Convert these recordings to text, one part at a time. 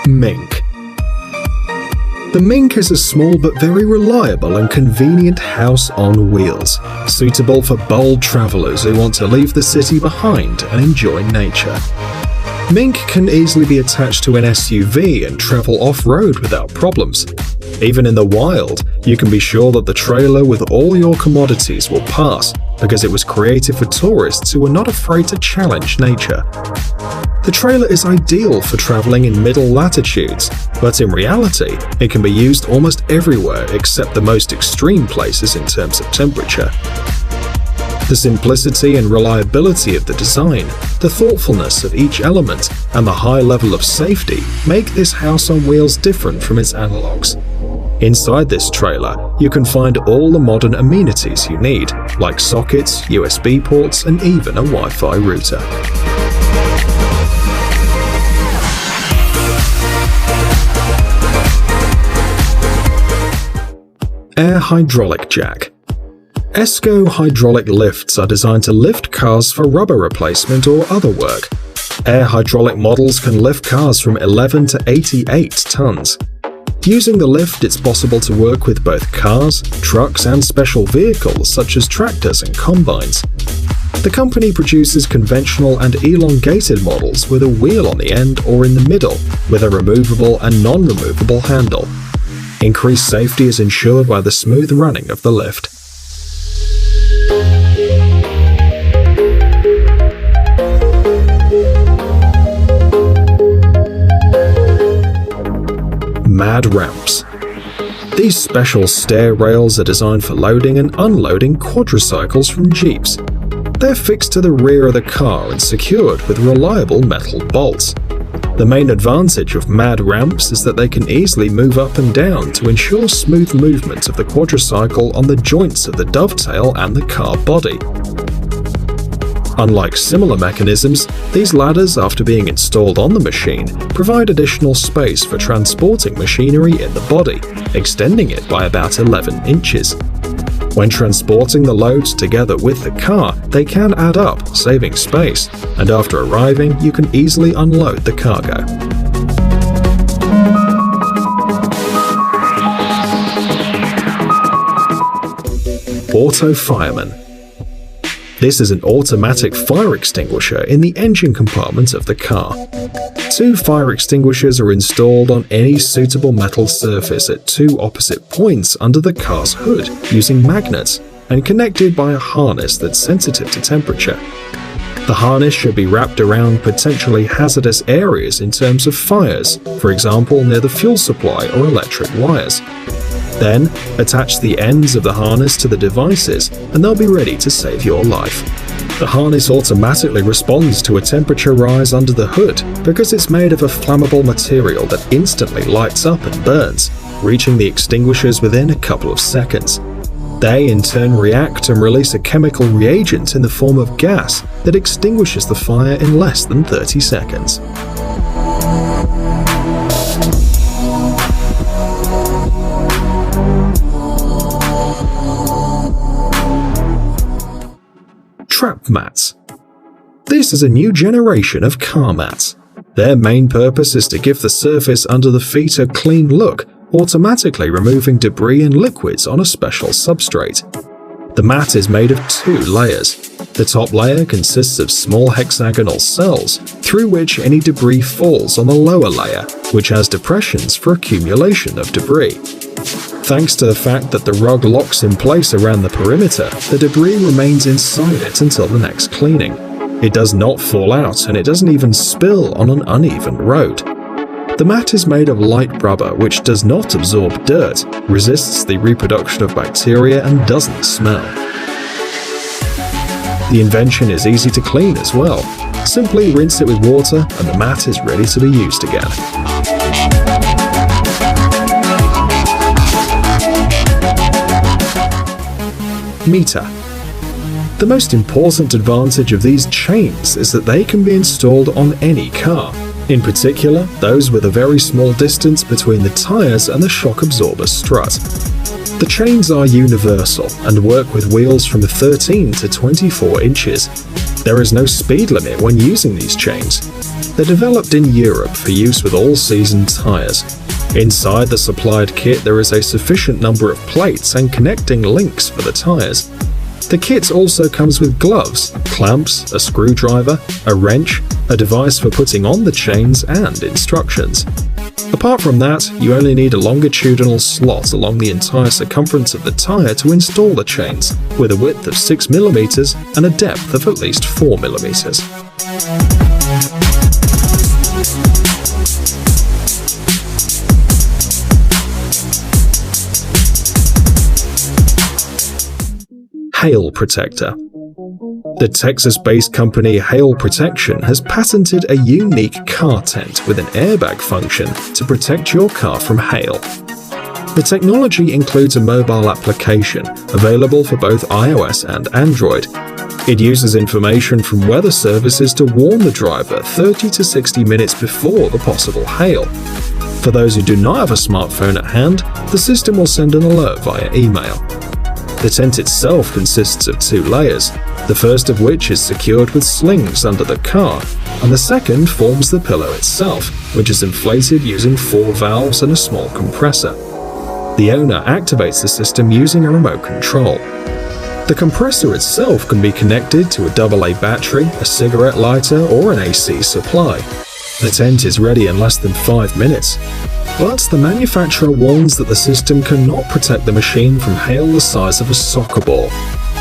Mink. The Mink is a small but very reliable and convenient house on wheels, suitable for bold travelers who want to leave the city behind and enjoy nature. Mink can easily be attached to an SUV and travel off-road without problems. Even in the wild, you can be sure that the trailer with all your commodities will pass, because it was created for tourists who are not afraid to challenge nature. The trailer is ideal for traveling in middle latitudes, but in reality, it can be used almost everywhere except the most extreme places in terms of temperature. The simplicity and reliability of the design, the thoughtfulness of each element, and the high level of safety make this house on wheels different from its analogues. Inside this trailer, you can find all the modern amenities you need, like sockets, USB ports, and even a Wi-Fi router. Air hydraulic jack. ESCO hydraulic lifts are designed to lift cars for rubber replacement or other work. Air hydraulic models can lift cars from 11 to 88 tons. Using the lift, it's possible to work with both cars, trucks, and special vehicles such as tractors and combines. The company produces conventional and elongated models with a wheel on the end or in the middle, with a removable and non-removable handle. Increased safety is ensured by the smooth running of the lift. Mad ramps. These special stair rails are designed for loading and unloading quadricycles from Jeeps. They're fixed to the rear of the car and secured with reliable metal bolts. The main advantage of mad ramps is that they can easily move up and down to ensure smooth movement of the quadricycle on the joints of the dovetail and the car body. Unlike similar mechanisms, these ladders, after being installed on the machine, provide additional space for transporting machinery in the body, extending it by about 11 inches. When transporting the loads together with the car, they can add up, saving space, and after arriving, you can easily unload the cargo. Auto fireman. This is an automatic fire extinguisher in the engine compartment of the car. 2 fire extinguishers are installed on any suitable metal surface at 2 opposite points under the car's hood using magnets and connected by a harness that's sensitive to temperature. The harness should be wrapped around potentially hazardous areas in terms of fires, for example near the fuel supply or electric wires. Then, attach the ends of the harness to the devices and they'll be ready to save your life. The harness automatically responds to a temperature rise under the hood because it's made of a flammable material that instantly lights up and burns, reaching the extinguishers within a couple of seconds. They in turn react and release a chemical reagent in the form of gas that extinguishes the fire in less than 30 seconds. Trap mats. This is a new generation of car mats. Their main purpose is to give the surface under the feet a clean look, automatically removing debris and liquids on a special substrate. The mat is made of 2 layers. The top layer consists of small hexagonal cells, through which any debris falls on the lower layer, which has depressions for accumulation of debris. Thanks to the fact that the rug locks in place around the perimeter, the debris remains inside it until the next cleaning. It does not fall out and it doesn't even spill on an uneven road. The mat is made of light rubber which does not absorb dirt, resists the reproduction of bacteria and doesn't smell. The invention is easy to clean as well. Simply rinse it with water and the mat is ready to be used again. Meter. The most important advantage of these chains is that they can be installed on any car, in particular those with a very small distance between the tires and the shock absorber strut. The chains are universal and work with wheels from 13 to 24 inches. There is no speed limit when using these chains. They're developed in Europe for use with all-season tires. Inside the supplied kit there is a sufficient number of plates and connecting links for the tires. The kit also comes with gloves, clamps, a screwdriver, a wrench, a device for putting on the chains, and instructions. Apart from that, you only need a longitudinal slot along the entire circumference of the tire to install the chains, with a width of 6mm and a depth of at least 4mm. Hail Protector. The Texas-based company Hail Protection has patented a unique car tent with an airbag function to protect your car from hail. The technology includes a mobile application available for both iOS and Android. It uses information from weather services to warn the driver 30 to 60 minutes before the possible hail. For those who do not have a smartphone at hand, the system will send an alert via email. The tent itself consists of 2 layers, the first of which is secured with slings under the car, and the second forms the pillow itself, which is inflated using 4 valves and a small compressor. The owner activates the system using a remote control. The compressor itself can be connected to a AA battery, a cigarette lighter, or an AC supply. The tent is ready in less than 5 minutes. But the manufacturer warns that the system cannot protect the machine from hail the size of a soccer ball.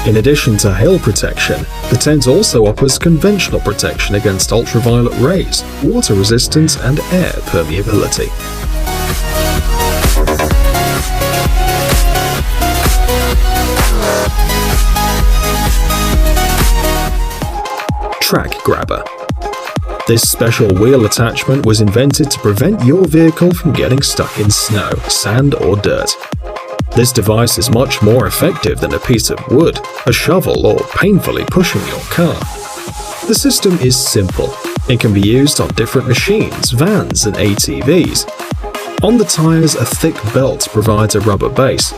In addition to hail protection, the tent also offers conventional protection against ultraviolet rays, water resistance, and air permeability. Track Grabber. This special wheel attachment was invented to prevent your vehicle from getting stuck in snow, sand, or dirt. This device is much more effective than a piece of wood, a shovel, or painfully pushing your car. The system is simple. It can be used on different machines, vans, and ATVs. On the tires, a thick belt provides a rubber base.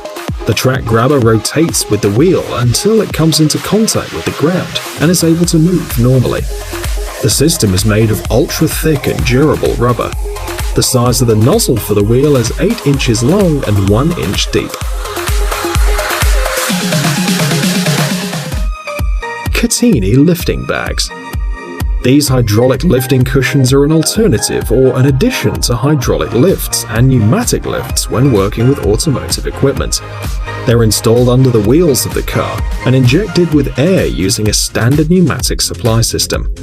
The track grabber rotates with the wheel until it comes into contact with the ground and is able to move normally. The system is made of ultra-thick and durable rubber. The size of the nozzle for the wheel is 8 inches long and 1 inch deep. Catini lifting bags. These hydraulic lifting cushions are an alternative or an addition to hydraulic lifts and pneumatic lifts when working with automotive equipment. They're installed under the wheels of the car and injected with air using a standard pneumatic supply system.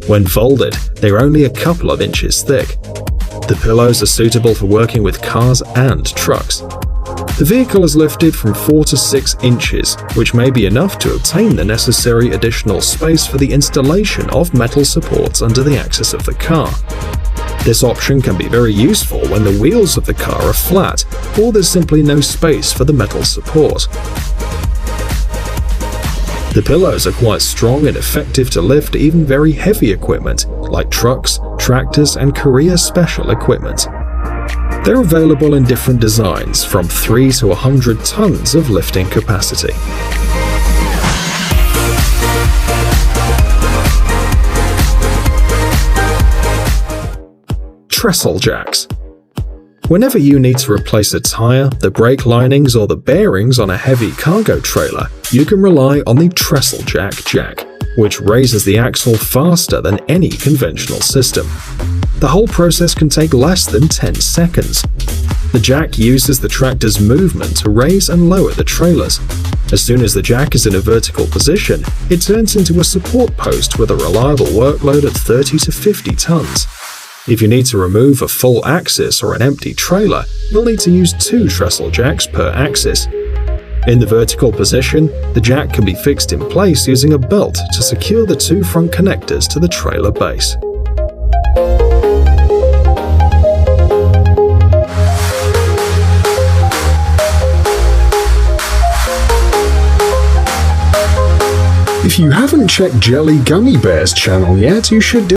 When folded, they're only a couple of inches thick. The pillows are suitable for working with cars and trucks. The vehicle is lifted from 4 to 6 inches, which may be enough to obtain the necessary additional space for the installation of metal supports under the axis of the car. This option can be very useful when the wheels of the car are flat or there's simply no space for the metal support. The pillows are quite strong and effective to lift even very heavy equipment like trucks, tractors, and Korea special equipment. They're available in different designs from 3 to 100 tons of lifting capacity. Trestle jacks. Whenever you need to replace a tire, the brake linings, or the bearings on a heavy cargo trailer, you can rely on the trestle jack, which raises the axle faster than any conventional system. The whole process can take less than 10 seconds. The jack uses the tractor's movement to raise and lower the trailers. As soon as the jack is in a vertical position, it turns into a support post with a reliable workload of 30 to 50 tons. If you need to remove a full axis or an empty trailer, you'll need to use 2 trestle jacks per axis. In the vertical position, the jack can be fixed in place using a belt to secure the 2 front connectors to the trailer base. If you haven't checked Jelly Gummy Bear's channel yet, you should do